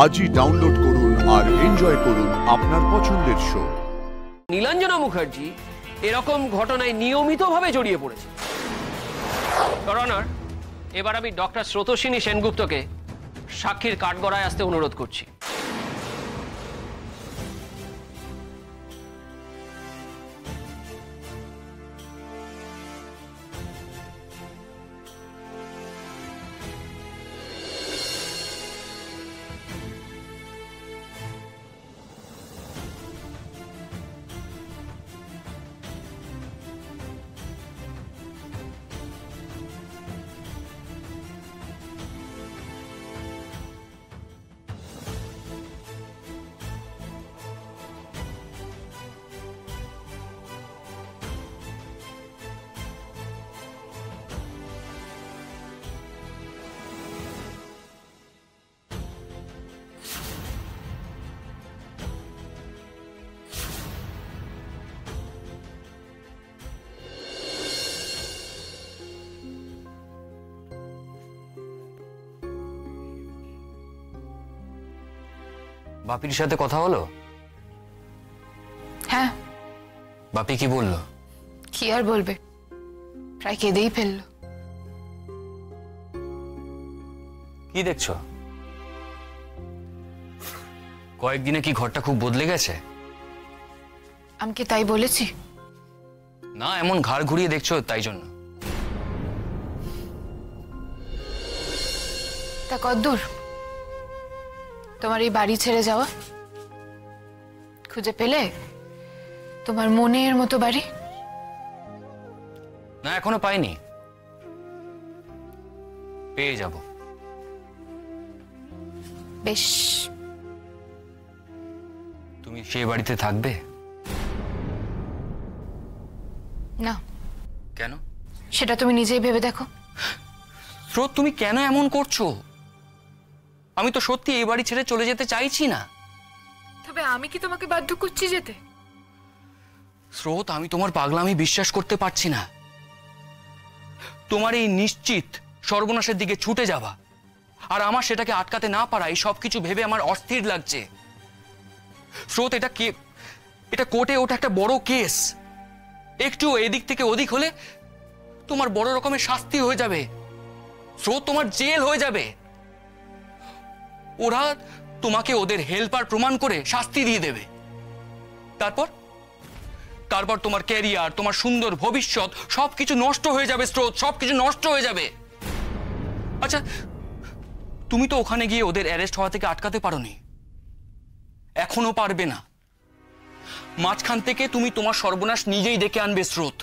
আজই ডাউনলোড করুন আর এনজয় করুন আপনার পছন্দের শো। নীলাঞ্জনা মুখার্জি এরকম ঘটনায় নিয়মিতভাবে জড়িয়ে পড়েছে। ইওর অনার, এবার আমি ডক্টর স্রোতস্বিনী সেনগুপ্তকে সাক্ষীর কাঠগড়ায় আসতে অনুরোধ করছি। বাপির সাথে কথা হলো? হ্যাঁ। বাপি কি বললো? কি আর বলবে, প্রায় কেঁদেই ফেললো। কি দেখছো? কয়েকদিনে কি ঘরটা খুব বদলে গেছে? আমি কি তাই বলেছি? না, এমন ঘাড় ঘুরিয়ে দেখছো তাই জন্য। তা কদ্দূর তোমার এই বাড়ি ছেড়ে যাওয়া? খুঁজে পেলে তোমার মনের মতো বাড়ি? না, এখনো পাইনি, পেয়ে যাব। বেশ, তুমি সেই বাড়িতে থাকবে? না। কেন? সেটা তুমি নিজেই ভেবে দেখো। স্রোত, তুমি কেন এমন করছো? আমি তো সত্যি এই বাড়ি ছেড়ে চলে যেতে চাইছি না। তবে আমি কি তোমাকে বাধ্য করছি যেতে? স্রোত, আমি তোমার পাগলামি বিশ্বাস করতে পারছি না। তোমার এই নিশ্চিত সর্বনাশের দিকে ছুটে যাওয়া আর আমার সেটাকে আটকাতে না পারা, এই সবকিছু ভেবে আমার অস্থির লাগছে। স্রোত, এটা কোর্টে ওটা একটা বড় কেস। একটু এদিক থেকে ওদিক হলে তোমার বড় রকমের শাস্তি হয়ে যাবে। স্রোত, তোমার জেল হয়ে যাবে। ওরা তোমাকে ওদের হেল্পার প্রমাণ করে শাস্তি দিয়ে দেবে। তারপর তোমার ক্যারিয়ার, তোমার সুন্দর ভবিষ্যৎ সবকিছু নষ্ট হয়ে যাবে। স্রোত, সবকিছু নষ্ট হয়ে যাবে। আচ্ছা, তুমি তো ওখানে গিয়ে ওদের অ্যারেস্ট হওয়া থেকে আটকাতে পারোনি, এখনো পারবে না। মাঝখান থেকে তুমি তোমার সর্বনাশ নিজেই ডেকে আনবে। স্রোত,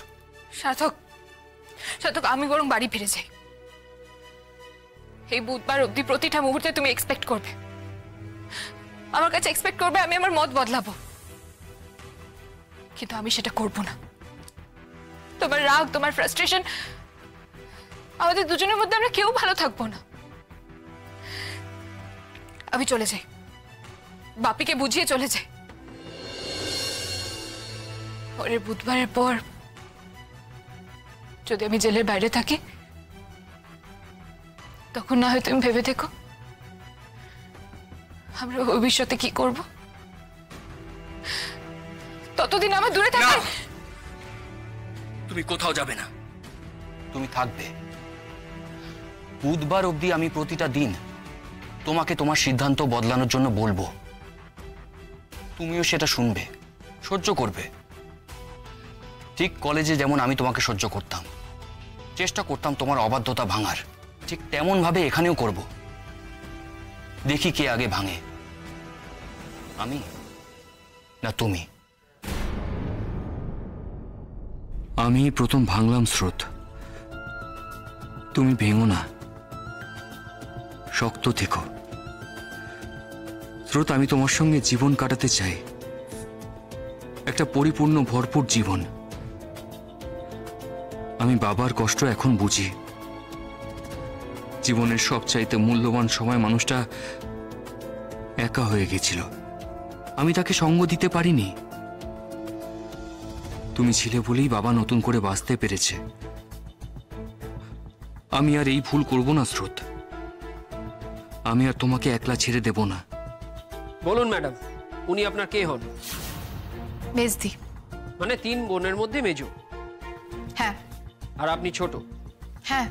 সাধক, আমি বরং বাড়ি ফিরে যাই। এই বুধবার অবধি প্রতিটা মুহূর্তে তুমি এক্সপেক্ট করবে, আমার কাছে এক্সপেক্ট করবে আমি আমার মত বদলাবো, কিন্তু আমি সেটা করব না। তোমার রাগ, তোমার ফ্রাস্ট্রেশন, আমাদের দুজনের মধ্যে আমরা কেউ ভালো থাকবো না। আমি চলে যাই, বাপিকে বুঝিয়ে চলে যাই। পরের বুধবারের পর যদি আমি জেলের বাইরে থাকি, তখন না হয় তুমি ভেবে দেখো আমরা ভবিষ্যতে কি করব। ততদিন আমার দূরে থাকবে। তুমি কোথাও যাবে না, তুমি থাকবে। বুধবার অবধি আমি প্রতিটা দিন তোমাকে তোমার সিদ্ধান্ত বদলানোর জন্য বলবো। তুমিও সেটা শুনবে, সহ্য করবে। ঠিক কলেজে যেমন আমি তোমাকে সহ্য করতাম, চেষ্টা করতাম তোমার অবাধ্যতা ভাঙার, ঠিক তেমন ভাবে এখানেও করব। দেখি কে আগে ভাঙে, আমি না তুমি। আমি প্রথম ভাঙলাম স্রোত, তুমি ভেঙো না, শক্ত থেকো। স্রোত, আমি তোমার সঙ্গে জীবন কাটাতে চাই, একটা পরিপূর্ণ ভরপুর জীবন। আমি বাবার কষ্ট এখন বুঝি। জীবনের সবচাইতে মূল্যবান সময় মানুষটা একা হয়ে গেছিল, আমি তাকে সঙ্গ দিতে পারিনি। তুমি ছিলে বলেই বাবা নতুন করে বাঁচতে পেরেছে। আমি আর এই ভুল করব না স্রোত, আমি আর তোমাকে একলা ছেড়ে দেব না। বলুন ম্যাডাম, উনি আপনার কে হন? মেজদি। মানে 3 বোনের মধ্যে মেজো, হ্যাঁ। আর আপনি ছোট। হ্যাঁ।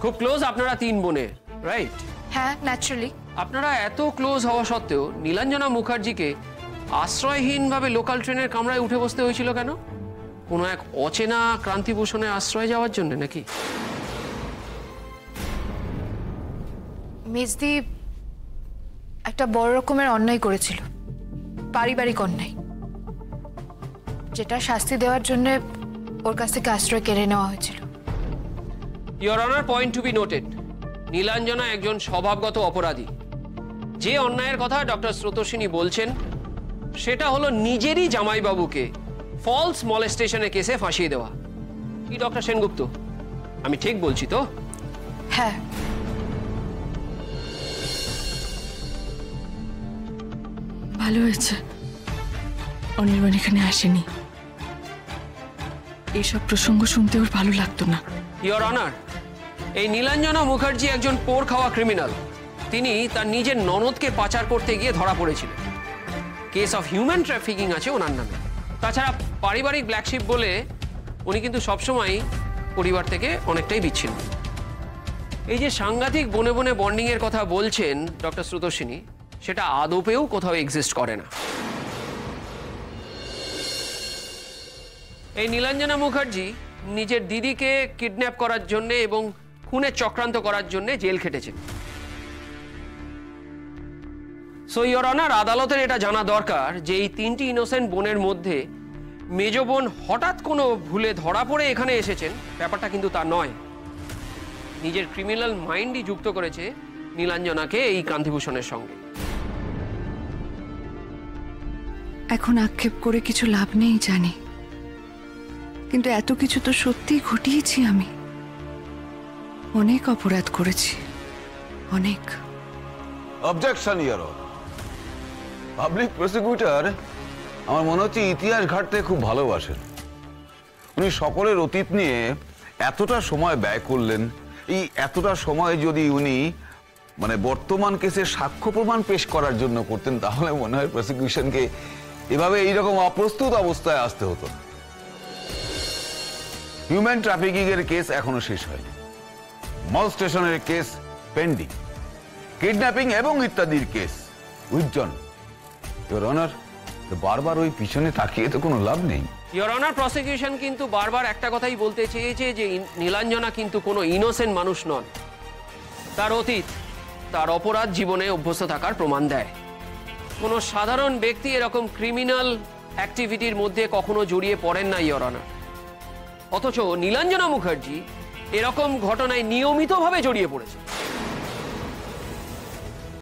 খুব ক্লোজ আপনারা 3 বোনে, রাইট? হ্যাঁ, ন্যাচারালি। আপনারা এত ক্লোজ হওয়া সত্ত্বেও নীলাঞ্জনা মুখার্জিকে আশ্রয়হীনভাবে লোকাল ট্রেনের কামরায় উঠে বসতে হয়েছিল কেন? কোনো এক অচেনা ক্রান্তিভূষণের আশ্রয় যাওয়ার জন্য নাকি? মেজদি একটা বড় রকমের অন্যায় করেছিল, পারিবারিক অন্যায়, যেটা শাস্তি দেওয়ার জন্য ওর কাছ থেকে আশ্রয় কেড়ে নেওয়া হয়েছিল। Your honour, point to be noted, Nilanjana একজন স্বভাবগত অপরাধী। যে অন্যায়ের কথা ডক্টর স্রোতস্বিনী বলছেন সেটা হলো নিজেরই জামাইবাবুকে ফলস মলেস্টেশনের কেসে ফাঁসিয়ে দেওয়া। কি ডক্টর সেনগুপ্ত, আমি ঠিক বলছি তো? হ্যাঁ। ভালো হয়েছে অনির্বাণ এখানে আসেনি। এইসব প্রসঙ্গ শুনতে ওর ভালো লাগতো না। ইয়োর অনার, এই নীলাঞ্জনা মুখার্জি একজন পোড় খাওয়া ক্রিমিনাল। তিনি তার নিজের ননদকে পাচার করতে গিয়ে ধরা পড়েছিলেন। কেস অফ হিউম্যান ট্রাফিকিং আছে ওনার নামে। তাছাড়া পারিবারিক ব্ল্যাকশিপ বলে উনি কিন্তু সবসময় পরিবার থেকে অনেকটাই বিচ্ছিন্ন। এই যে সাংঘাতিক বনে বনে বন্ডিং এর কথা বলছেন ডক্টর স্রোতস্বিনী, সেটা আদপেও কোথাও এক্সিস্ট করে না। এই নীলাঞ্জনা মুখার্জি নিজের দিদিকে কিডন্যাপ করার জন্য এবং খুনের চক্রান্ত করার জন্য জেল খেটেছেন। সো ইয়োর অনার, আদালতের এটা জানা দরকার যে এই 3টি ইনোসেন্ট বোনের মধ্যে মেজ বোন হঠাৎ কোনো ভুলে ধরা পড়ে এখানে এসেছেন, ব্যাপারটা কিন্তু তা নয়। নিজের ক্রিমিনাল মাইন্ডই যুক্ত করেছে নীলাঞ্জনাকে এই ক্রান্তিভূষণের সঙ্গে। এখন আক্ষেপ করে কিছু লাভ নেই জানি, কিন্তু এত কিছু তো সত্যিই ঘটিয়েছি আমি। অনেক অপরাধ করেছি, অনেক। Objection your honour. Public prosecutor আমার মনে হচ্ছে ইতিহাস ঘাঁটতে খুব ভালোবাসেন। উনি সকলের অতীত নিয়ে এতটা সময় ব্যয় করলেন। এই এতটা সময় যদি উনি বর্তমান কেসে সাক্ষ্য প্রমাণ পেশ করার জন্য করতেন, তাহলে মনে হয় প্রসিকিউশনকে এভাবে এইরকম অপ্রস্তুত অবস্থায় আসতে হতো না। হিউম্যান ট্রাফিকিং এর কেস এখনো শেষ হয়নি, মলস্টেশনের কেস পেন্ডিং, কিডন্যাপিং এবং ইত্যাদির কেস উইথড্রন। ইয়োর অনার, বারবার ওই পিছনে তাকিয়ে তো কোনো লাভ নেই। ইয়োর অনার, প্রসিকিউশন কিন্তু বারবার একটা কথাই বলতে চেয়েছে যে নীলাঞ্জনা কিন্তু কোনো ইনোসেন্ট মানুষ নন। তার অতীত, তার অপরাধ জীবনে অভ্যস্ত থাকার প্রমাণ দেয়। কোনো সাধারণ ব্যক্তি এরকম ক্রিমিনাল অ্যাক্টিভিটির মধ্যে কখনো জড়িয়ে পড়েন না ইয়োর অনার। অথচ নীলাঞ্জনা মুখার্জি এরকম ঘটনায় নিয়মিতভাবে জড়িয়ে পড়েছে।